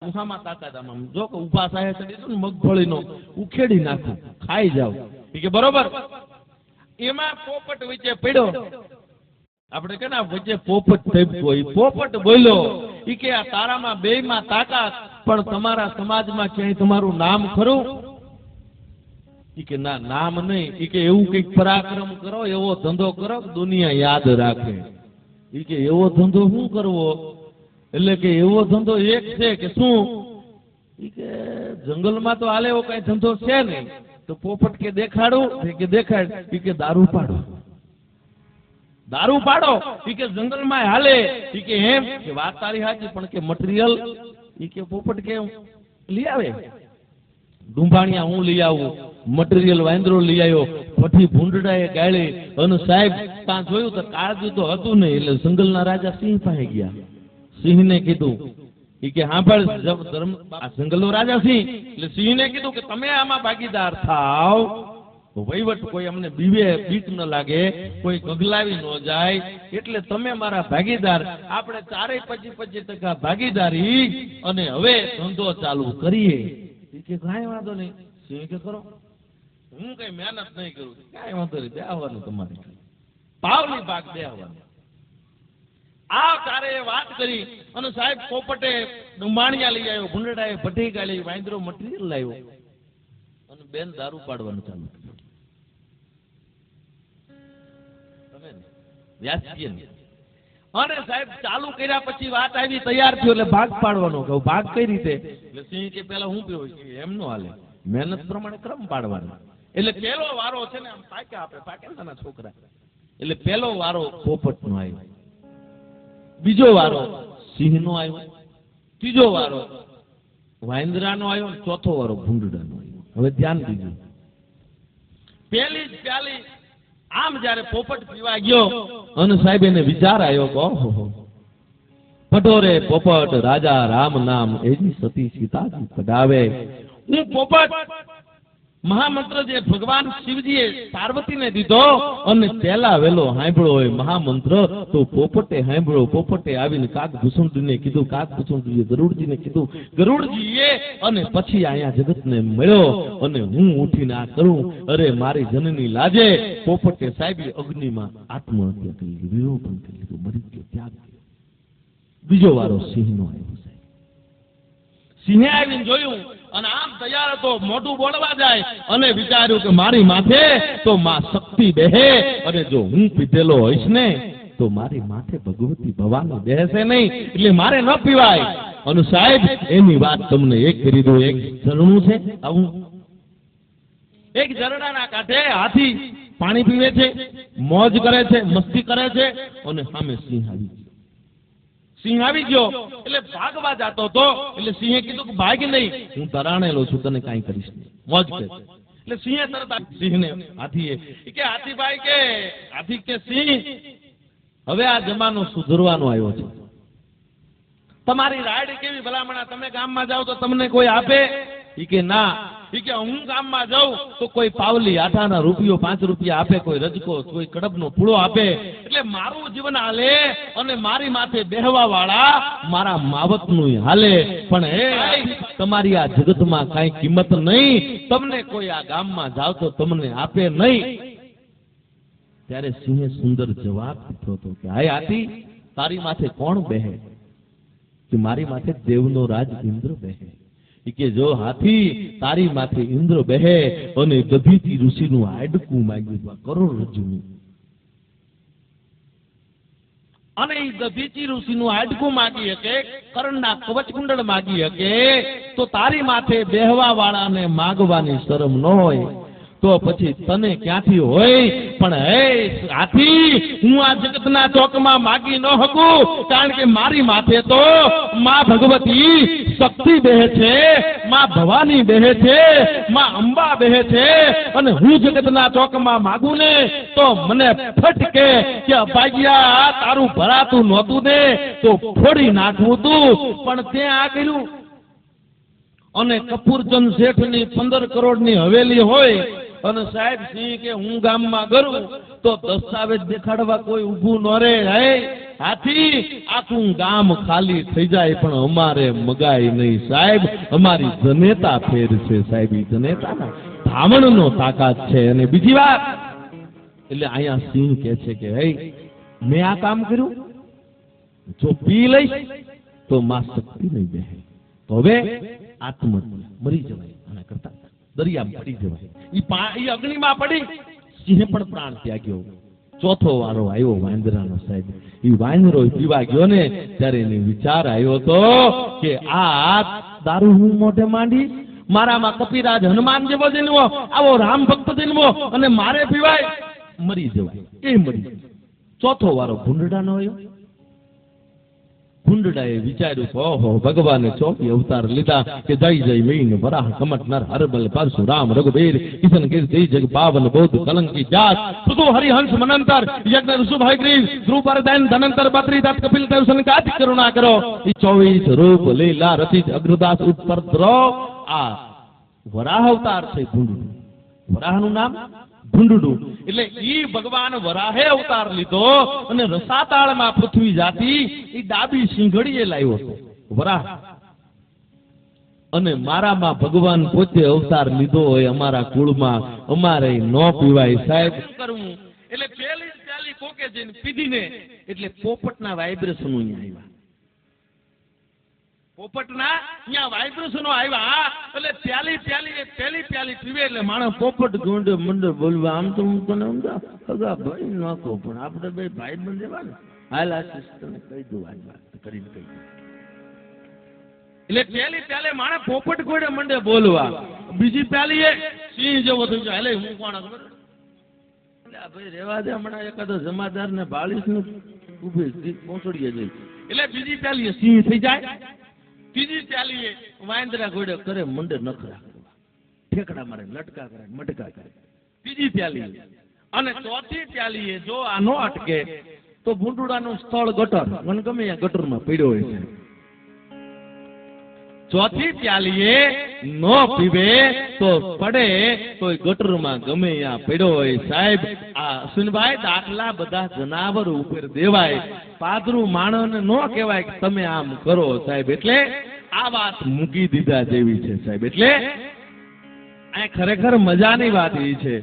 ઉહામાં તાકાત આમ જો કે ઉભા સાહે ચડી ને મગફળીનો ઉખેડી નાખું ખાઈ જાવ કે બરોબર. એમાં પોપટ વચ્ચે પડ્યો, આપણે કે ના વચ્ચે પોપટ ઠપકો, એ પોપટ બોલ્યો ઈ કે આ તારામાં બેયમાં તાકાત, પણ તમારા સમાજમાં ક્યાંય તમારું નામ ખરું? ઈ કે ના, નામ નહીં. ઈ કે એવું કઈક પરાક્રમ કરો, એવો ધંધો કરો દુનિયા યાદ રાખે. ઈ કે એવો ધંધો શું કરવો? એટલે કે એવો ધંધો એક છે કે શું? ઈ કે જંગલમાં તો હાલે એવો કઈ ધંધો છે નહીં. તો પોપટ કે દેખાડું? કે દેખાડ. ઈ કે દારૂ પાડો. દારૂ પાડો. ઈ કે જંગલમાં હાલે. ઈ કે એમ કે વાત તારી સાચી, પણ કે મટીરિયલ? ઈ કે પોપટ કે લઈ આવે. ડુંભાણિયા હું લઈ આવું, મટીરિયલ વાંદરો લઈ આવ્યો, પઠી ભૂંડડાએ ગાળી. અને સાહેબ ત્યાં જોયું તો કાળજું તો હતું નહીં, એટલે જંગલના રાજા સિંહ પાસે ગયા. સિંહને કીધું ઈ કે સાંભળ, જંગલનો રાજા સિંહ, એટલે સિંહને કીધું કે તમે આમાં ભાગીદાર થાવ, વહીવટ કોઈ અમને બીક ન લાગે, કોઈ ગગલાવી ન જાય, એટલે તમે મારા ભાગીદાર. આપણે 25% ભાગીદારી અને હવે ધંધો ચાલુ કરીએ. ઈ કે કાંઈ વાંધો નહીં. સિંહ કે કરો, હું કઈ મહેનત નહીં કરું. કાંઈ વાંધો નહીં, બેહવાનું તમારે, પાવલી ભાગ બેહવાનું. આ તારે વાત કરી અને સાહેબ પોપટે ડુંબાણિયા લઈ આવ્યો, ભૂંડડાએ ભઠ્ઠી ગાળી, વાંદરો મટીરિયલ લાવ્યો અને બેન દારૂ પાડવાનું ચાલુ કર્યું. અને સાહેબ ચાલુ કર્યા પછી વાત આવી, તૈયાર થયો એટલે ભાગ પાડવાનો. કહું ભાગ કઈ રીતે? એટલે સિંહ કે પેલા હું પીવો? એમ નો હાલે, મહેનત પ્રમાણે ક્રમ પાડવાનો. એટલે પેલો વારો છે ને આમ પાકે આપે, પાકે નાના છોકરા. એટલે પેલો વારો પોપટ નો આવ્યો, બીજો વારો સિંહ નો આવ્યો, ત્રીજો વારો વાંદરા નો આવ્યો, ચોથો વારો ભૂંડડા નો આવ્યો. હવે ધ્યાન દીધું, પેલી જ પ્યાલી આમ જયારે પોપટ પીવા ગયો અને સાહેબ એને વિચાર આવ્યો કે ઓહો, પટોરે પોપટ રાજા રામ નામ એની સતી સીતાજી કઢાવે. હું પોપટ મહામંત્ર જે ભગવાન શિવજીએ પાર્વતીને દીધો અને પહેલા વેલો સાંભળ્યો હોય મહામંત્ર, તો પોપટે સાંભળ્યો. પોપટે આવીને કાગભૂષણજીને કીધું, કાગભૂષણજીએ ગરુડજીને કીધું, ગરુડજીએ અને પછી અહીંયા જગતને મળ્યો અને હું ઉઠીને આ કરું. અરે મારી જનની લાજે પોપટે સાહેબ અગ્નિમાં આત્મહત્યા કરી લીધી, વિરોપણ કરી લીધું, મરી ગયો, ત્યાગ કર્યો. બીજો વારો સિંહનો આવ્યો. સાહેબ સિંહે આવીને જોયું અને આમ તૈયાર હતો, મોઢું બોલવા જાય અને વિચાર્યું કે મારી માથે તો માં શક્તિ બેહે, અને જો હું પીધેલો હોઈશ ને તો મારી માથે ભગવતી ભવાની બેસે નહીં, એટલે મારે ન પીવાય. અને સાહેબ એની વાત તમને એક કરી દઉં, એક ઝરણું છે આવું, એક ઝરણાના કાંઠે હાથી પાણી પીવે છે, મોજ કરે છે, મસ્તી કરે છે, અને સામે સિંહ આવી ગયો. સિંહ આવી ગયો એટલે ભાગવા જતો હતો, એટલે સિંહે કીધું કે ભાગ નહીં, હું તરાણેલો છું, તને કાંઈ કરીશ નહીં, મોજ કર. એટલે સિંહે તરત સિંહને હાથીએ કે હાથીભાઈ કે હાથી કે સિંહ, હવે આ જમાનો સુધરવાનો આવ્યો છે. તમારી રાઈડ કેવી ભલામણા, તમે ગામમાં જાઓ તો તમને કોઈ આપે? ઈ કે ના. ઈ કે હું ગામમાં જાઉં તો કોઈ પાવલી આઠાના રૂપિયો 5 રૂપિયા આપે, કોઈ રજકો, કોઈ કડબનો પૂળો આપે. એટલે મારું જીવન હાલે અને મારી માથે બેહવા વાળા મારા માવતનું હાલે, પણ હે તમારી આ જગતમાં કઈ કિંમત નહીં, તમને કોઈ આ ગામમાં જાવ તો તમને આપે નહીં. ત્યારે સિંહે સુંદર જવાબ દીધો હતો કે હાય હાથી, તારી માથે કોણ બેહે? કે મારી માથે દેવનો રાજ ઇન્દ્ર બેહે. કે જો હાથી તારી માથે ઇન્દ્ર બેહે અને દધીચી ઋષિનું હાડકું માંગ્યું, કરોડરજ્જુનું, અને એ દધીચી ઋષિનું હાડકું માગી શકે, કર્ણના કવચ કુંડળ માગી શકે, તો તારી માથે બેહવા વાળાને માગવાની શરમ ન હોય તો પછી તને ક્યાંથી હોય? પણ હે હાથી, હું આ જગતના ચોકમાં માગી ન શકું, કારણ કે મારી માથે તો માં ભગવતી શક્તિ બેહે છે, માં ભવાની બેહે છે, માં અંબા બેહે છે, અને હું જગતના ચોકમાં માગું ને તો મને ફટકે કે ભાગ્યા તારું ભરાતું નહોતું ને તો ફોડી નાખવું તું, પણ તે આ કર્યું. અને કપૂરચંદ શેઠની 15 કરોડની હવેલી હોય અને સાહેબ સિંહ કે હું ગામમાં કરું તો દસ્તાવેજ દેખાડવા કોઈ ઊભું ન રહે. હે હાથી, આખું ગામ ખાલી થઈ જાય પણ અમારે મગાય નહીં સાહેબ. અમારી જનેતા ફેર છે સાહેબ. ઈ જનેતાના ધામણનો તાકાત છે. અને બીજી વાત, એટલે અહીંયા સિંહ કહે છે કે હે મેં આ કામ કર્યું, જો પી લઈશ તો માં શક્તિ નહીં બે, તો હવે આત્મહત્યા, મરી જવાય. આના કરતા દરિયામાં પડી જવાય. ઈ અગ્નિમાં પડી સિંહે પણ પ્રાણ ત્યાગ્યો. ચોથો વારો આવ્યો વાંદરાનો સાહેબ. ઈ વાંદરો પીવા ગયો ને ત્યારે એને વિચાર આવ્યો તો કે આ દારૂ હું મોઢે માંડી, મારામાં કપિરાજ હનુમાન જેવો જન્મો, આવો રામ ભક્ત જન્મો, અને મારે પીવાય, મરી જવાય. એ મરી. ચોથો વારો ભૂંડડાનો આવ્યો. ભૂંડડાએ વિચાર્યું કે ઓહો, ભગવાને ચોથી અવતાર લીધા કે જય જય મીન વરાહ કમટ નર હરબલ પરશુરામ રઘુબીર કિશન કીર્તિ જગ પાવન બૌદ્ધ કલંકી જાત પૃથુ હરિહંસ મનંતર યજ્ઞ ઋષભ હયગ્રીવ ધ્રુવ પરદૈન ધનંતર બત્રી દત્ત કપિલ દેવ સંકાત કરુણા કરો. ઈ 24 રૂપ લીલા રચિત અગ્રદાસ ઉત્પર દ્રો. આ વરાહ અવતાર છે ભૂંડડું. વરાહનું નામ ભૂંડડું. એટલે ઈ ભગવાન વરાહે અવતાર લીધો અને રસાતાળમાં પૃથ્વી જાતી ઈ ડાબી સિંઘડીએ લાવ્યો હતો વરાહ. અને મારામાં ભગવાન પોતે અવતાર લીધો હોય અમારા કુળમાં, અમારે ન પીવાય સાહેબ કરવું. એટલે પેલી કોકે જઈને પીધીને એટલે પોપટના વાઇબ્રેશનો અહીંયા આવ્યા. પોપટના અહીંયા વાઇબ્રેશનો આવ્યા. એટલે પેલી પીવે એટલે માણસ પોપટ ગોંડે મંડે બોલવા. આમ તો હું તને હગા ભાઈ નાખો, પણ આપણે બે ભાઈ બંધ એવા ને, હાલ આ તને કહી દઉં આજ વાત કરીને કહી દઉં. એટલે પેલે માણસ પોપટ ગોંડે મંડે બોલવા. બીજી પેલી એ સિંહ જેવો થઈ જાય. એટલે હું કોણ ખબર, ભાઈ રેવા દે, હમણાં એકાદો જમાદાર ને બાળીસ ને ઉભી પહોંચડીએ જઈ. એટલે બીજી પેલી સિંહ થઈ જાય. ત્રીજી પ્યાલી વાંદરા ઘોડે કરે મંડે નખરા કરવા, ઠેકડા મારે, લટકા કરે, મટકા કરે. ત્રીજી પ્યાલી. અને ચોથી પ્યાલી જો આ નો અટકે તો ભૂંડુડાનું સ્થળ ગટર, મને ગમે ત્યાં ગટરમાં પડ્યો હોય છે. ચોથી પ્યાલી નો પીવે તો પડે તો ગટરમાં ગમે ત્યાં પડ્યો હોય સાહેબ. આ સુનભાઈ દાખલા બધા જનાવર ઉપર દેવાય, પાદરું માણસને નો કહેવાય કે તમે આમ કરો સાહેબ. એટલે આ વાત મૂકી દીધા જેવી છે સાહેબ. એટલે આ ખરેખર મજાની વાત એ છે.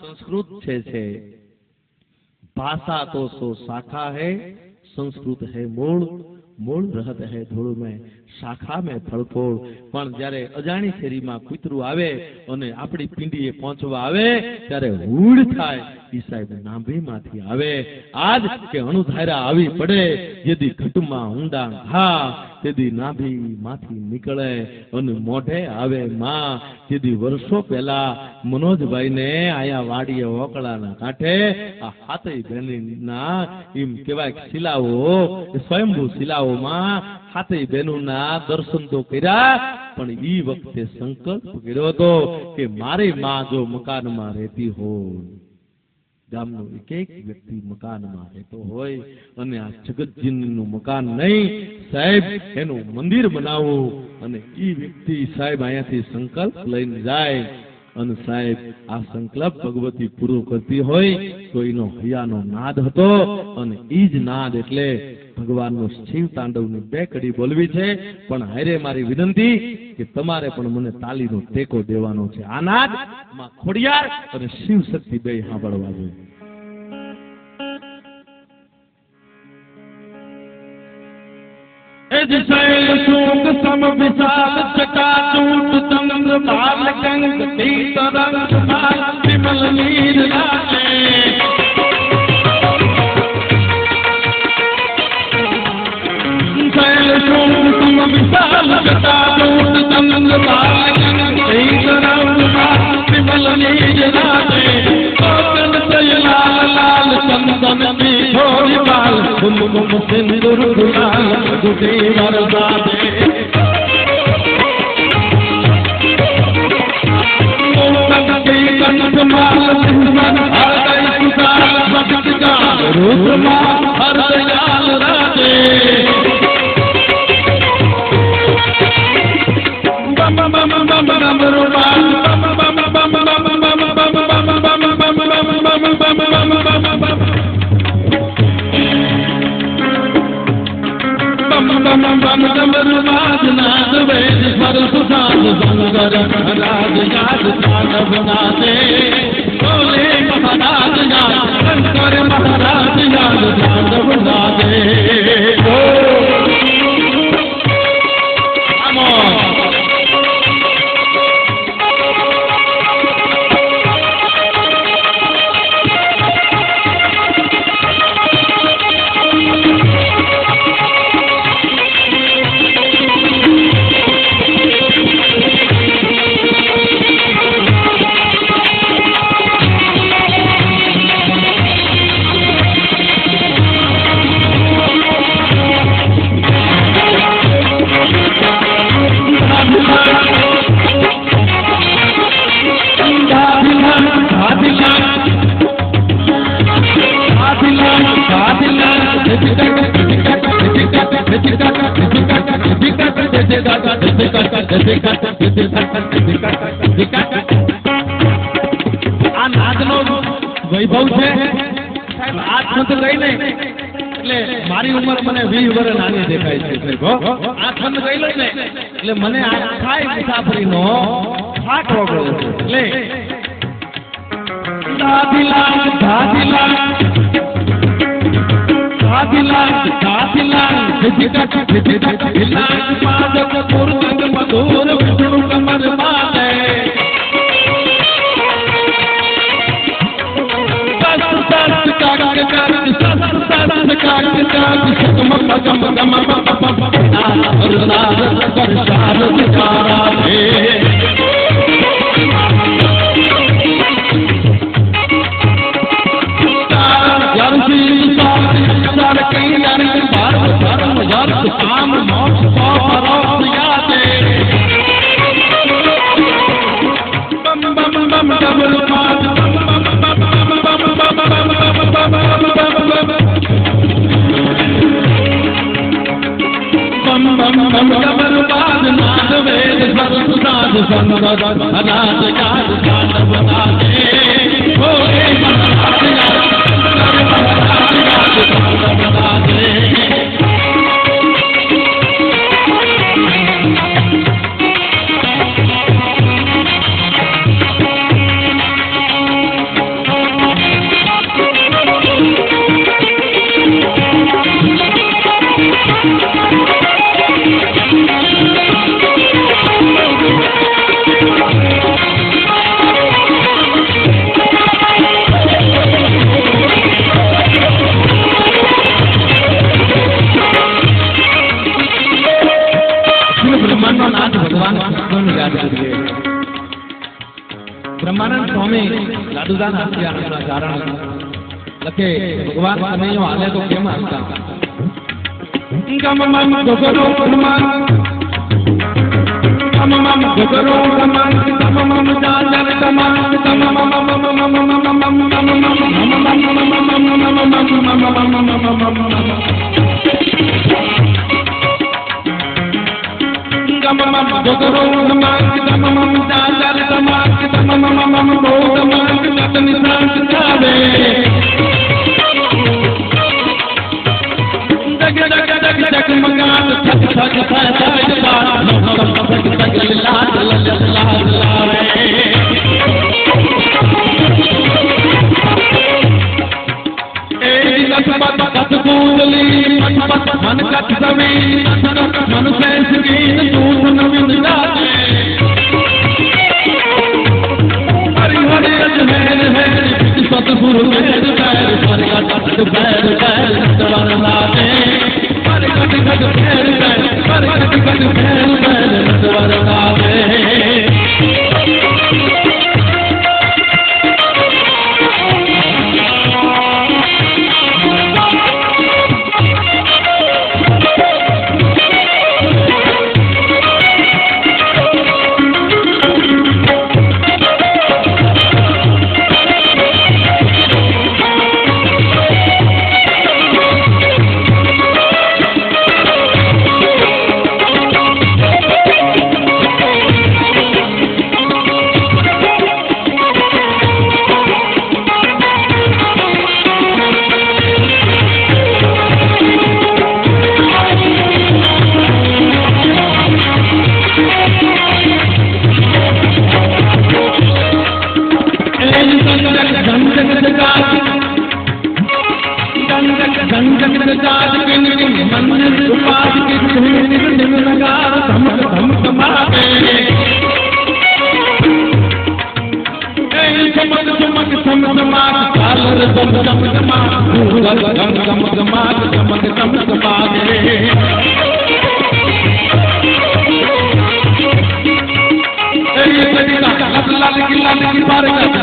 સંસ્કૃત છે ભાષા તો સો શાખા હૈ, સંસ્કૃત હૈ મૂળ, મૂળ રહત હૈ ધૂળ में, શાખા में ફળફોળ. પણ જયારે અજાણી શેરીમાં કૂતરું આવે અને આપણી પિંડીએ પહોંચવા આવે ત્યારે હૂડ થાય. ઈ સાહેબ નાભીમાંથી આવે. આજ કે અણુધારા આવી પડે, જેદી ઘટમાં ઊંડા ઘા તેદી નાભી માંથી નીકળે અને મોઢે આવે માં. જેદી વર્ષો પહેલા મનોજભાઈ ને આયા વાડીએ ઓકળાના કાંઠે આ હાથઈ બહેનના એમ કહેવાય શિલાઓ, સ્વયંભૂ શિલાઓમાં હાથઈ બહેનોના દર્શન તો કર્યા, પણ ઈ વખતે સંકલ્પ કર્યો હતો કે મારી માં જો મકાનમાં રહેતી હોય, ગામનો એક એક વ્યક્તિ મકાનમાં રહેતો હોય અને આ જગતજીનું મકાન નહીં સાહેબ, એનું મંદિર બનાવવું, અને ઈ વ્યક્તિ સાહેબ અહીંયાથી સંકલ્પ લઈને જાય અને સાહેબ આ સંકલ્પ ભગવતી પૂરો કરતી હોય તો એનો હૈયાનો નાદ હતો. અને ઈ જ નાદ એટલે ભગવાનનો શિવ તાંડવની 2 કડી બોલવી છે. પણ હારે મારી વિનંતી કે તમારે પણ મને તાલીનો ટેકો દેવાનો છે. આ નાદ માં ખોડિયાર અને શિવ શક્તિ બે સાંભળવા જોઈએ. शूक सम विशाल चकाचूट चंद्र बाल गंग तीतरंग बाल विमल नीर लाले शूक सम विशाल चकाचूट चंद्र बाल गंग तीतरंग बाल विमल नीर लाले लाल लाल चंदन की छोरी बाल कुमकुम सिंदूर गुलाल गुटी वरदा दे कंठ माल सिंदन हृदय सुधाल भक्त जाल रूप माल हरदयाल राजे बम बम बम बम रूपाल बम बम बम बम बम बम बम डमरू बाज नाद वेद स्वर सुसाद संगर राज याद तांडव नाचे बोले महाराज याद शंकर महाराज याद तांडव नाचे આ નાદનો વૈભવ છે આ છંદ ગઈ ને એટલે મારી ઉંમર મને 20 વર્ષ નાની દેખાય છે સાહેબ આ છંદ ગઈ ને એટલે મને આખા મુસાફરીનો થાક ઓગળે છે એટલે દાદીલા દાદીલા दादिला दादिला हिला मादक पुरंग मधुर विष्णु कमर माते सस काग सकम पगम गम नाद करशार दिखारा है काम मोक्ष परोक्ष याते बम बम बम डबल बाज बम बम बम बम डबल बाज नाद वेद स्वर सुसाद संगर राज याद तांडव नाचे होए महाराज याद तांडव नाचे ब्रह्मानंद स्वामी लाडूदान हत्या कारण लखे भगवान कन्हैया हाले तो केम हसता गम मम गोगरो हनुमान गम मम गोगरो हनुमान गम मम जाजर कमान गम मम मम गम मम गोगरो हनुमान गम मम जाजर कमान गम मम बोधमान गत निशान जावे जग जग जग जग मगान थक थक साज बात थक थक लाल लाल लावे ए लख पत कत कूदली पत मन कत सवे मन से सकीन दूत नविन जाते हरि हरि अजमेर है सतगुरु मेर पैर पर कट पैर पैर चरण लाते पर कट पैर पैर पर कट पैर पैर जात किनकी मंदिर उपास की दिन नगार धमक धमक मारे चमक चमक चमचमाक झालर चम चम चमाक गम गम गमाक चमक चमक मारे लाल की पार का